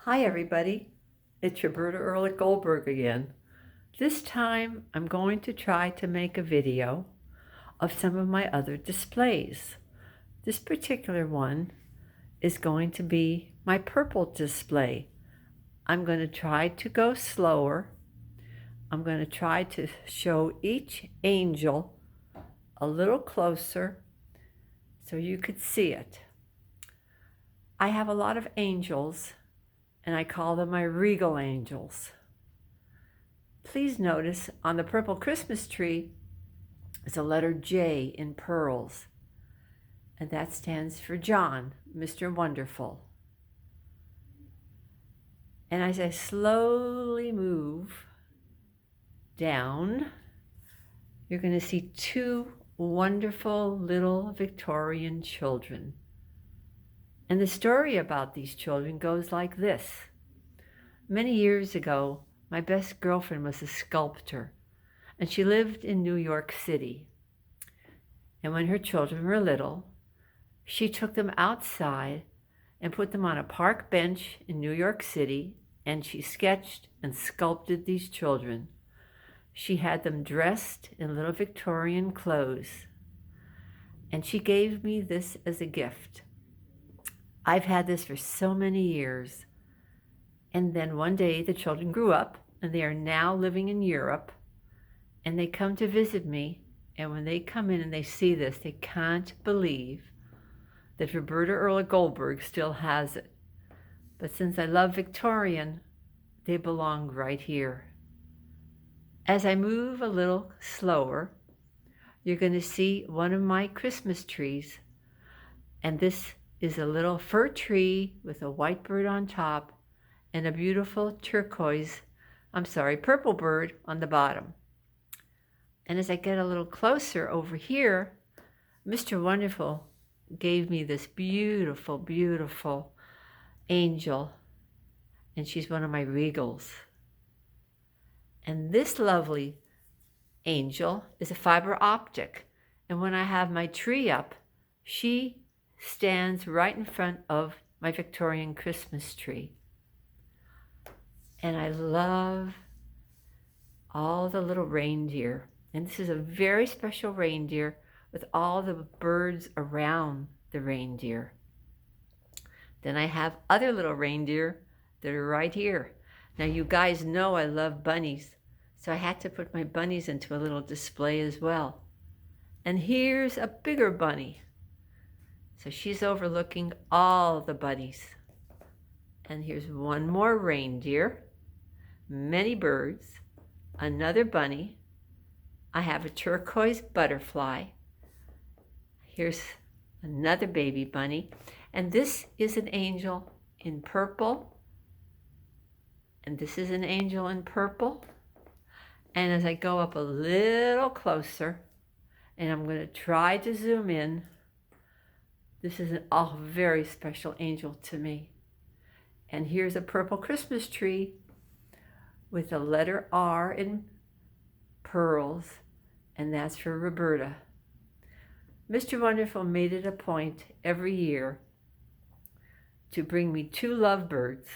Hi everybody, it's Roberta Ehrlich Goldberg again. This time I'm going to try to make a video of some of my other displays. This particular one is going to be my purple display. I'm going to try to go slower. I'm going to try to show each angel a little closer so you could see it. I have a lot of angels, and I call them my regal angels. Please notice on the purple Christmas tree is a letter J in pearls, and that stands for John, Mr. Wonderful. And as I slowly move down, you're going to see two wonderful little Victorian children. And the story about these children goes like this. Many years ago, my best girlfriend was a sculptor, and she lived in New York City. And when her children were little, she took them outside and put them on a park bench in New York City, and she sketched and sculpted these children. She had them dressed in little Victorian clothes, and she gave me this as a gift. I've had this for so many years. And then one day the children grew up, and they are now living in Europe, and they come to visit me, and when they come in and they see this, they can't believe that Roberta Ehrlich Goldberg still has it. But since I love Victorian, they belong right here. As I move a little slower, you're going to see one of my Christmas trees, and this is a little fir tree with a white bird on top and a beautiful purple bird on the bottom. And as I get a little closer over here, Mr. Wonderful gave me this beautiful, beautiful angel, and she's one of my regals. And this lovely angel is a fiber optic, and when I have my tree up, she stands right in front of my Victorian Christmas tree. And I love all the little reindeer. And this is a very special reindeer with all the birds around the reindeer. Then I have other little reindeer that are right here. Now you guys know I love bunnies, so I had to put my bunnies into a little display as well. And here's a bigger bunny. So she's overlooking all the bunnies. And here's one more reindeer, many birds, another bunny. I have a turquoise butterfly. Here's another baby bunny. And this is an angel in purple. And this is an angel in purple. And as I go up a little closer, and I'm going to try to zoom in, this is a very special angel to me. And here's a purple Christmas tree with the letter R in pearls, and that's for Roberta. Mr. Wonderful made it a point every year to bring me two lovebirds.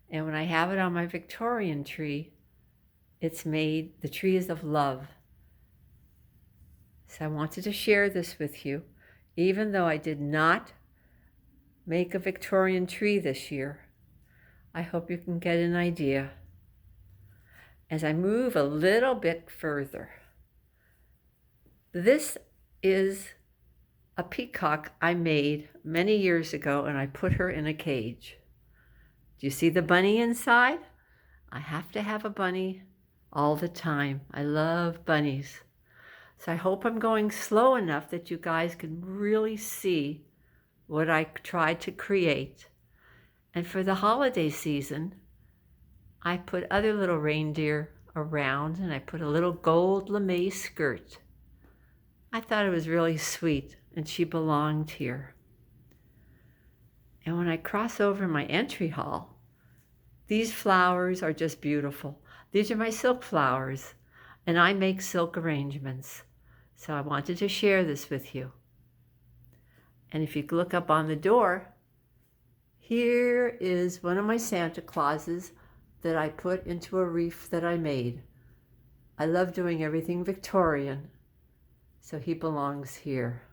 And when I have it on my Victorian tree, it's made, the tree is of love. So I wanted to share this with you, even though I did not make a Victorian tree this year. I hope you can get an idea. As I move a little bit further, this is a peacock I made many years ago, and I put her in a cage. Do you see the bunny inside? I have to have a bunny all the time. I love bunnies. So I hope I'm going slow enough that you guys can really see what I tried to create. And for the holiday season, I put other little reindeer around, and I put a little gold lame skirt. I thought it was really sweet, and she belonged here. And when I cross over my entry hall, these flowers are just beautiful. These are my silk flowers, and I make silk arrangements. So I wanted to share this with you. And if you look up on the door, Here is one of my Santa Clauses that I put into a wreath that I made. I love doing everything Victorian, so he belongs here.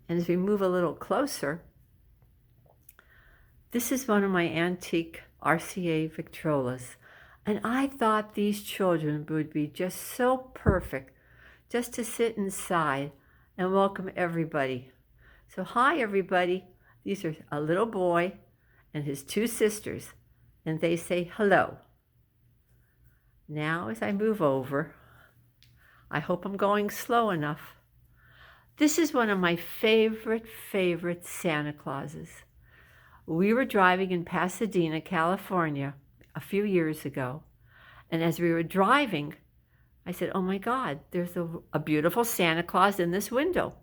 And as we move a little closer, this is one of my antique RCA Victrolas. And I thought these children would be just so perfect just to sit inside and welcome everybody. So hi everybody. These are a little boy and his two sisters, and they say hello. Now as I move over, I hope I'm going slow enough. This is one of my favorite Santa Clauses. We were driving in Pasadena, California a few years ago, and as we were driving, I said, oh my God, there's a beautiful Santa Claus in this window.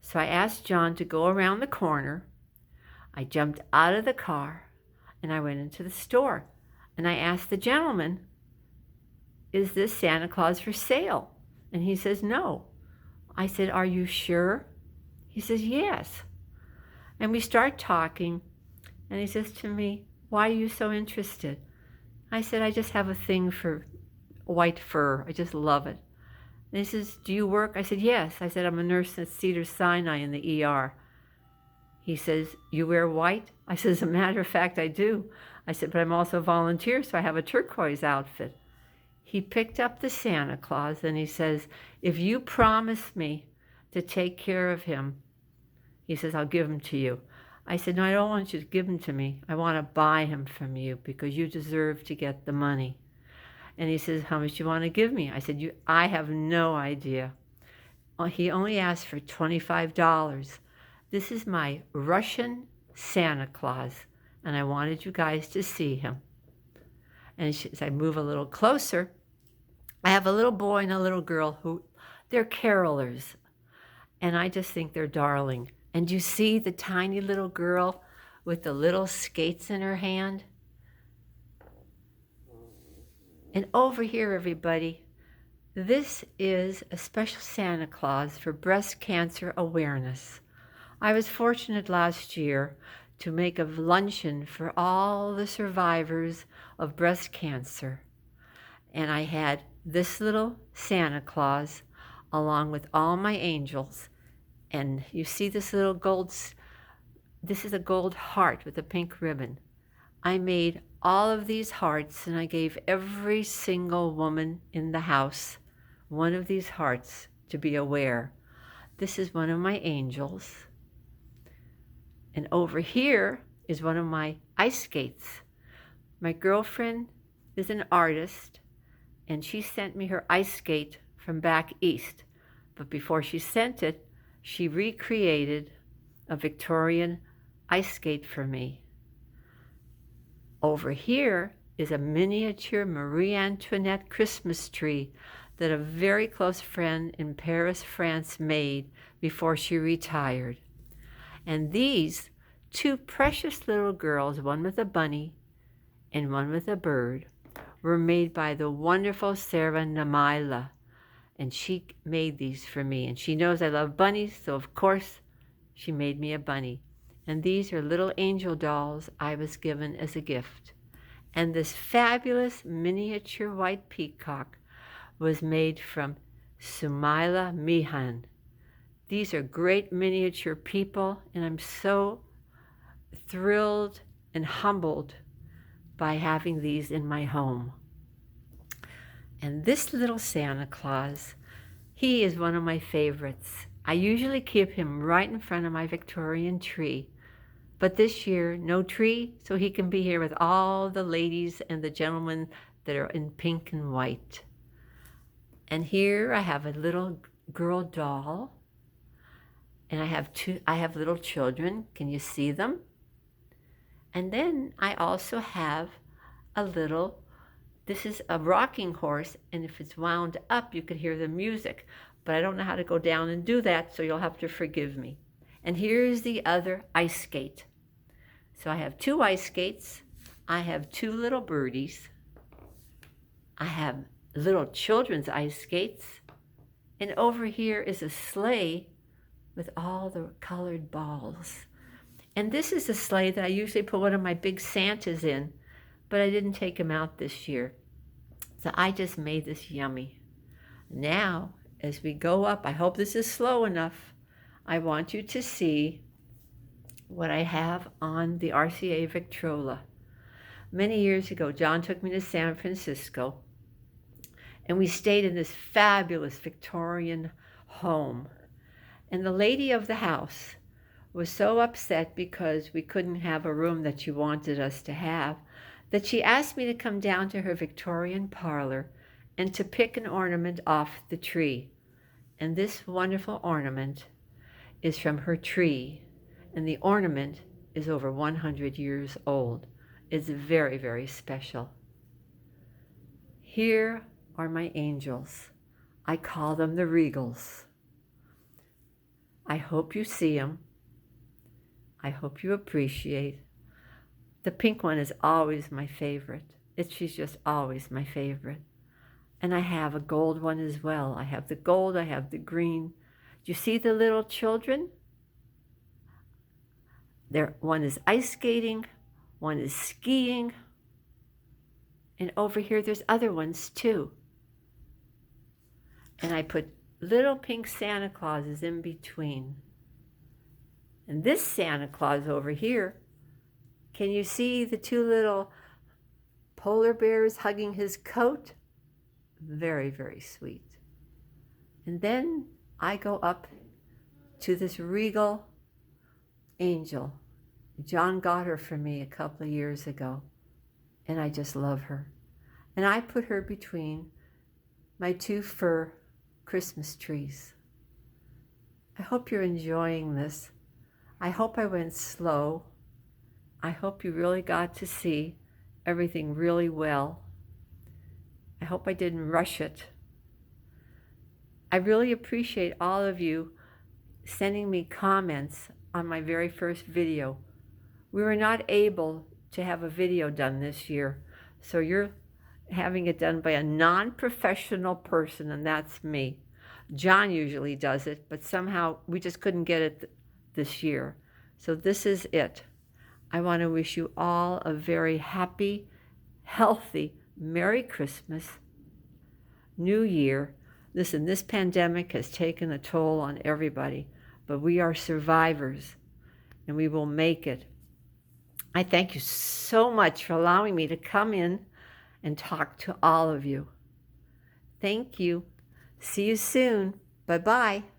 So I asked John to go around the corner. I jumped out of the car and I went into the store and I asked the gentleman, is this Santa Claus for sale? And he says, no. I said, are you sure? He says, yes. And we start talking and he says to me, why are you so interested? I said, I just have a thing for white fur. I just love it. And he says, do you work? I said, yes. I said, I'm a nurse at Cedars-Sinai in the ER. He says, you wear white? I said, as a matter of fact, I do. I said, but I'm also a volunteer, so I have a turquoise outfit. He picked up the Santa Claus and he says, if you promise me to take care of him, he says, I'll give him to you. I said, no, I don't want you to give him to me. I want to buy him from you because you deserve to get the money. And he says, how much do you want to give me? I said, I have no idea. He only asked for $25. This is my Russian Santa Claus, and I wanted you guys to see him. And as I move a little closer, I have a little boy and a little girl who, they're carolers, and I just think they're darling. And you see the tiny little girl with the little skates in her hand? And over here, everybody, this is a special Santa Claus for breast cancer awareness. I was fortunate last year to make a luncheon for all the survivors of breast cancer. And I had this little Santa Claus along with all my angels. And you see this little this is a gold heart with a pink ribbon. I made all of these hearts and I gave every single woman in the house one of these hearts to be aware. This is one of my angels. And over here is one of my ice skates. My girlfriend is an artist and she sent me her ice skate from back east. But before she sent it, she recreated a Victorian ice skate for me. Over here is a miniature Marie Antoinette Christmas tree that a very close friend in Paris, France made before she retired. And these two precious little girls, one with a bunny and one with a bird, were made by the wonderful Sarah Namaila. And she made these for me. And she knows I love bunnies, so of course she made me a bunny. And these are little angel dolls I was given as a gift. And this fabulous miniature white peacock was made from Sumaila Mihan. These are great miniature people, and I'm so thrilled and humbled by having these in my home. And this little Santa Claus, he is one of my favorites. I usually keep him right in front of my Victorian tree. But this year, no tree, so he can be here with all the ladies and the gentlemen that are in pink and white. And here I have a little girl doll. And I have little children. Can you see them? And then I also have this is a rocking horse, and if it's wound up, you could hear the music. But I don't know how to go down and do that, so you'll have to forgive me. And here's the other ice skate. So I have two ice skates. I have two little birdies. I have little children's ice skates. And over here is a sleigh with all the colored balls. And this is a sleigh that I usually put one of my big Santas in, but I didn't take him out this year. So I just made this yummy. Now, as we go up, I hope this is slow enough. I want you to see what I have on the RCA Victrola. Many years ago, John took me to San Francisco, and we stayed in this fabulous Victorian home. And the lady of the house was so upset because we couldn't have a room that she wanted us to have, that she asked me to come down to her Victorian parlor and to pick an ornament off the tree. And this wonderful ornament is from her tree, and the ornament is over 100 years old. It's very, very special. Here are my angels. I call them the Regals. I hope you see them. I hope you appreciate. The pink one is always my favorite. She's just always my favorite. And I have a gold one as well. I have the gold, I have the green. Do you see the little children? One is ice skating, one is skiing, and over here there's other ones too. And I put little pink Santa Clauses in between. And this Santa Claus over here, can you see the two little polar bears hugging his coat? Very, very sweet. And then I go up to this regal angel. John got her for me a couple of years ago, and I just love her. And I put her between my two fir Christmas trees. I hope you're enjoying this. I hope I went slow. I hope you really got to see everything really well. I hope I didn't rush it. I really appreciate all of you sending me comments on my very first video. We were not able to have a video done this year, so you're having it done by a non-professional person, and that's me. John usually does it, but somehow we just couldn't get it this year. So this is it. I want to wish you all a very happy, healthy, Merry Christmas, New Year. Listen, this pandemic has taken a toll on everybody, but we are survivors, and we will make it. I thank you so much for allowing me to come in and talk to all of you. Thank you. See you soon. Bye-bye.